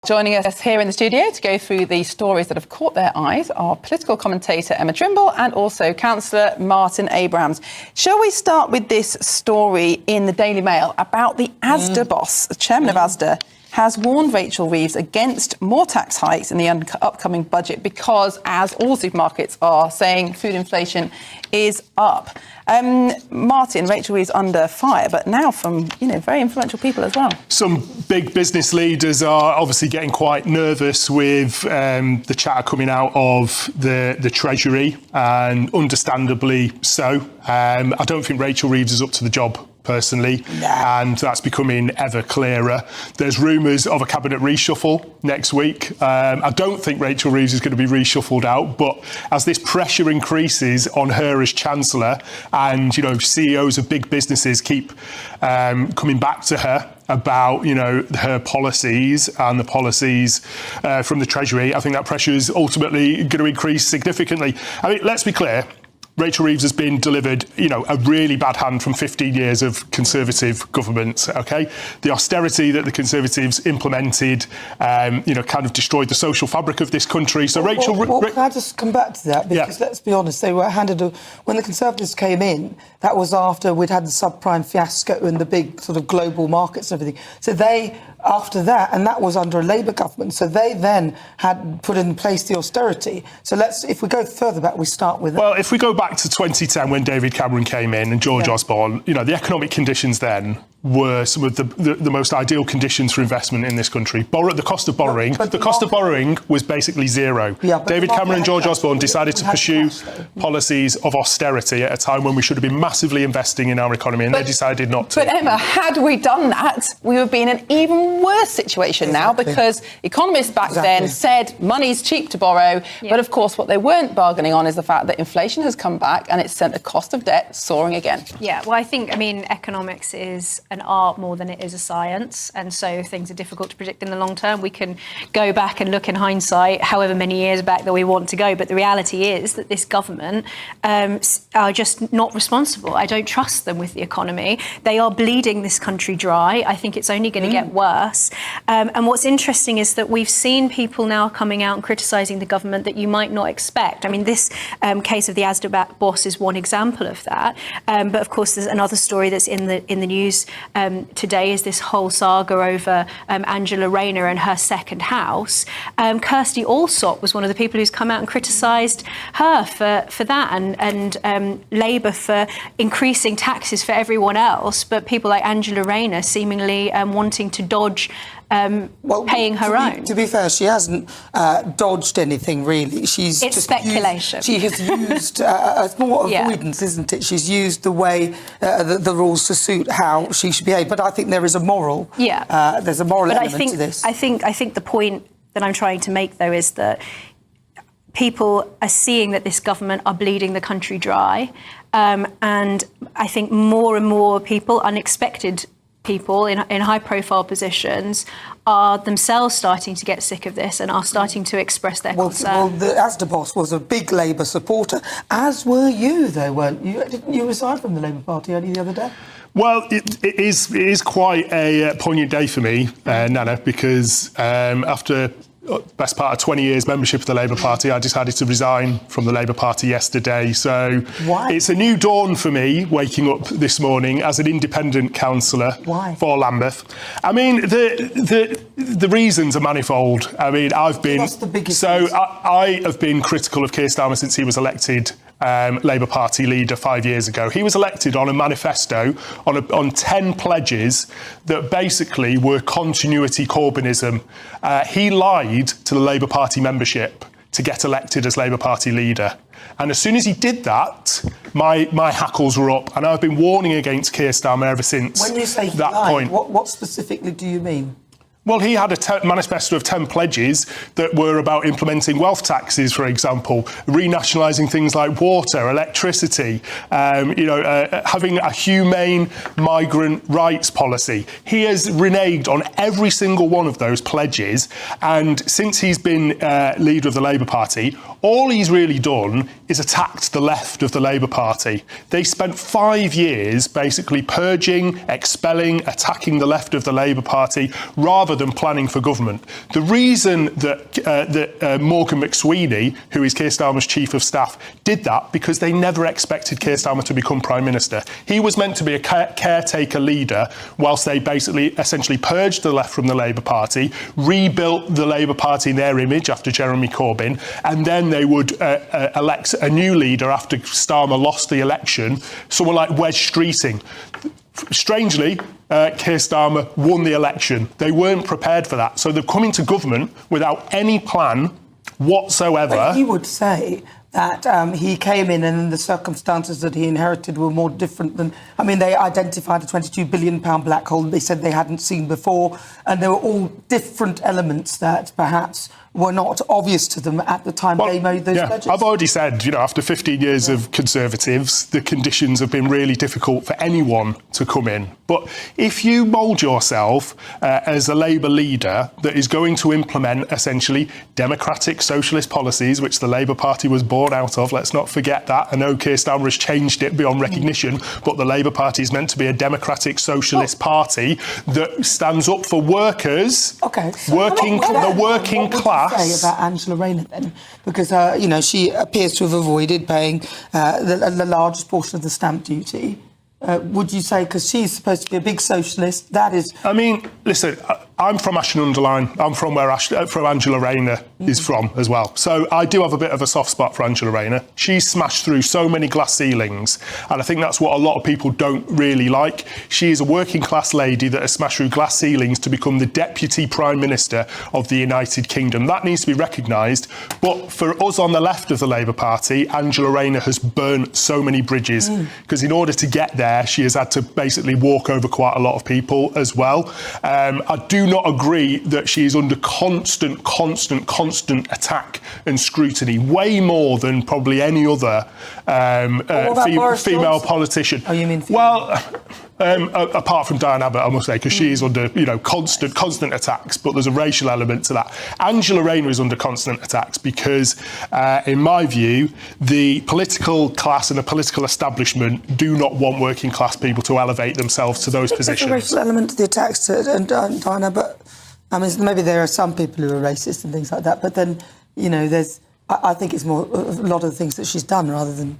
Joining us here in the studio to go through the stories that have caught their eyes are political commentator Emma Trimble and also Councillor Martin Abrams. Shall we start with this story in the Daily Mail about the Asda boss? The chairman of Asda has warned Rachel Reeves against more tax hikes in the upcoming budget because, as all supermarkets are saying, food inflation is up. Martin, Rachel Reeves under fire, but now from, very influential people as well. Some big business leaders are obviously getting quite nervous with the chatter coming out of the Treasury, and understandably so. I don't think Rachel Reeves is up to the job, personally, and that's becoming ever clearer. There's rumours of a cabinet reshuffle next week. I don't think Rachel Reeves is going to be reshuffled out, but as this pressure increases on her as Chancellor, and CEOs of big businesses keep coming back to her about her policies and the policies from the Treasury, I think that pressure is ultimately going to increase significantly. I mean, let's be clear. Rachel Reeves has been delivered, a really bad hand from 15 years of Conservative government, OK? The austerity that the Conservatives implemented, kind of destroyed the social fabric of this country. So can I just come back to that? Because let's be honest, they were when the Conservatives came in, that was after we'd had the subprime fiasco and the big sort of global markets and everything. So after that, and that was under a Labour government, so they then had put in place the austerity. So if we go further back, we start with that. Well, if we go back to 2010 when David Cameron came in and George Osborne, the economic conditions then were some of the most ideal conditions for investment in this country. The cost of borrowing, borrowing was basically zero. David Cameron and George Osborne decided to pursue policies of austerity at a time when we should have been massively investing in our economy, and they decided not to. But Emma, had we done that, we would be in an even worse situation now, because economists back then said money's cheap to borrow, but of course what they weren't bargaining on is the fact that inflation has come back and it's sent the cost of debt soaring again. Yeah, well, I think, economics is an art more than it is a science, and so things are difficult to predict in the long term. We can go back and look in hindsight however many years back that we want to go, but the reality is that this government are just not responsible. I don't trust them with the economy. They are bleeding this country dry. I think it's only going to get worse. And what's interesting is that we've seen people now coming out and criticising the government that you might not expect. I mean, this case of the Asda boss is one example of that. But of course, there's another story that's in the news today is this whole saga over Angela Rayner and her second house. Kirsty Allsop was one of the people who's come out and criticised her for that, and Labour for increasing taxes for everyone else, but people like Angela Rayner seemingly wanting to dodge paying her own. To be fair, she hasn't dodged anything, really. It's speculation. She has used, it's more avoidance, isn't it? She's used the way, the rules to suit how she should behave. But I think there is a moral, there's a moral element to this. I think the point that I'm trying to make, though, is that people are seeing that this government are bleeding the country dry. And I think more and more people, unexpected people in high-profile positions, are themselves starting to get sick of this and are starting to express their concern. Well, the Asda boss was a big Labour supporter, as were you, though, weren't you? Didn't you resign from the Labour Party only the other day? Well, it is quite a poignant day for me, Nana, because after best part of 20 years membership of the Labour Party, I decided to resign from the Labour Party yesterday. So it's a new dawn for me, waking up this morning as an independent councillor for Lambeth. I mean, the reasons are manifold. I mean, What's the biggest reason? I have been critical of Keir Starmer since he was elected Labour Party leader 5 years ago. He was elected on a manifesto on 10 pledges that basically were continuity Corbynism. He lied to the Labour Party membership to get elected as Labour Party leader. And as soon as he did that, my hackles were up, and I've been warning against Keir Starmer ever since when you say that point. What specifically do you mean? Well, he had a manifesto of 10 pledges that were about implementing wealth taxes, for example, renationalising things like water, electricity, having a humane migrant rights policy. He has reneged on every single one of those pledges. And since he's been leader of the Labour Party, all he's really done is attacked the left of the Labour Party. They spent 5 years basically purging, expelling, attacking the left of the Labour Party, rather rather than planning for government. The reason that Morgan McSweeney, who is Keir Starmer's chief of staff, did that because they never expected Keir Starmer to become Prime Minister. He was meant to be a caretaker leader whilst they essentially purged the left from the Labour Party, rebuilt the Labour Party in their image after Jeremy Corbyn, and then they would elect a new leader after Starmer lost the election, someone like Wes Streeting. Strangely, Keir Starmer won the election. They weren't prepared for that. So they've come into government without any plan whatsoever. But he would say that he came in and the circumstances that he inherited were more different than... I mean, they identified a £22 billion black hole they said they hadn't seen before, and there were all different elements that perhaps were not obvious to them at the time they made those pledges. I've already said, after 15 years of Conservatives, the conditions have been really difficult for anyone to come in. But if you mould yourself as a Labour leader that is going to implement essentially democratic socialist policies, which the Labour Party was born out of, let's not forget that. I know Keir Starmer has changed it beyond recognition, but the Labour Party is meant to be a democratic socialist party that stands up for workers, the working class. Say about Angela Rayner then, because she appears to have avoided paying the largest portion of the stamp duty. Would you say, because she's supposed to be a big socialist, that is... I mean, listen, I'm from Ashton-under-Lyne. I'm from where Angela Rayner is from as well. So I do have a bit of a soft spot for Angela Rayner. She's smashed through so many glass ceilings, and I think that's what a lot of people don't really like. She is a working class lady that has smashed through glass ceilings to become the Deputy Prime Minister of the United Kingdom. That needs to be recognised. But for us on the left of the Labour Party, Angela Rayner has burnt so many bridges, because in order to get there, she has had to basically walk over quite a lot of people as well. I do not agree that she is under constant attack and scrutiny, way more than probably any other female politician. Oh, you mean female? Well, apart from Diane Abbott, I must say, because she is under constant attacks, but there's a racial element to that. Angela Rayner is under constant attacks because, in my view, the political class and the political establishment do not want working class people to elevate themselves to those positions. There's a racial element to the attacks to Diane Abbott. I mean, maybe there are some people who are racist and things like that, but then, I think it's more a lot of the things that she's done rather than...